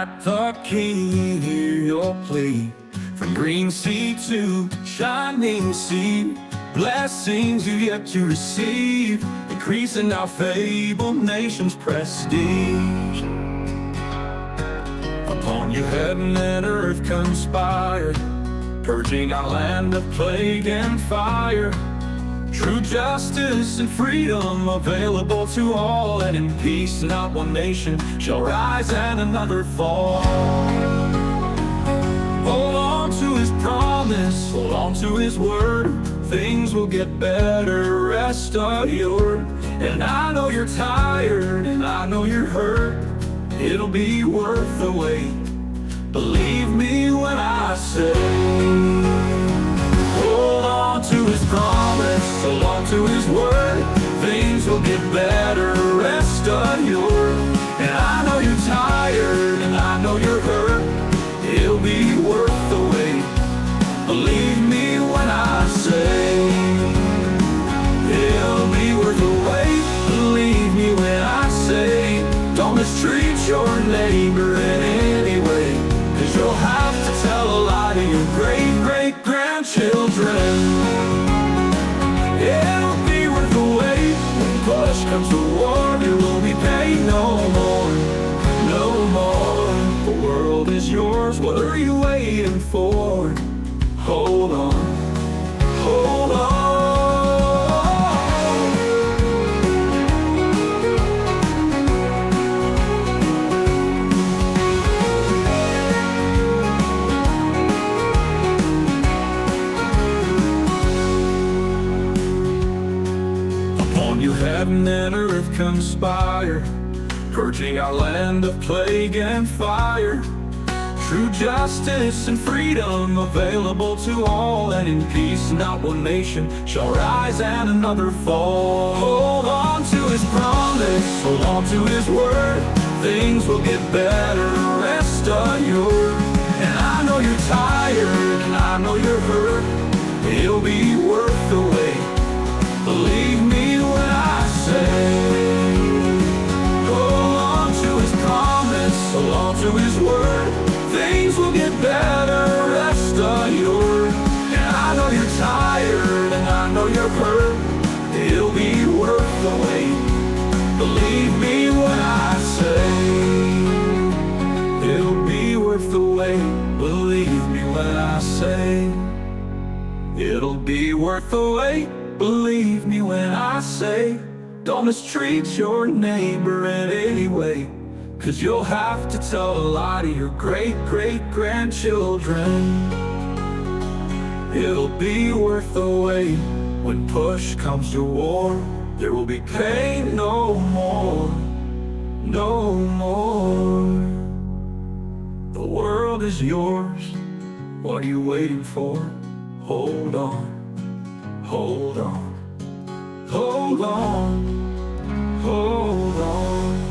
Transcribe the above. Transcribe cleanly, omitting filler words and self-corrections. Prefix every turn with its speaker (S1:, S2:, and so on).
S1: at the King, hear your plea. From green sea to shining sea, blessings you've yet to receive, increasing our fabled nation's prestige. Upon you heaven and earth conspire, purging our land of plague and fire. True justice and freedom available to all, and in peace not one nation shall rise and another fall. Hold on to his promise, hold on to his word. Things will get better, rest assured. And I know you're tired, and I know you're hurt. It'll be worth the wait. Believe me when I say, hold on to his promise, hold on to his word. Things will get better, rest assured. And I know you're tired, and I know you're hurt. It'll be worth the wait. Believe me when I say, it'll be worth the wait. Believe me when I say, don't mistreat your neighbor in any way, 'cause you'll have to tell a lie to your great-great-grandchildren. It'll be worth the wait. When push comes to war, you will be paid no more, no more. The world is yours, what are you waiting for? Hold on, hold on. Upon you heaven and earth conspire, purging our land of plague and fire. True justice and freedom available to all, and in peace not one nation shall rise and another fall. Hold on to his promise, hold on to his word. Things will get better, rest assured. And I know you're tired, and I know you're hurt. It'll be worth the wait. Believe me when I say, hold on to his promise, hold on to his word. Things will get better, rest assured. And I know you're tired, and I know you're hurt. It'll be worth the wait. Believe me when I say, it'll be worth the wait. Believe me when I say, it'll be worth the wait. Believe me when I say, don't mistreat your neighbor in any way, 'cause you'll have to tell a lie to your great-great-grandchildren. It'll be worth the wait. When push comes to war, there will be pain no more, no more. The world is yours, what are you waiting for? Hold on, hold on, hold on, hold on.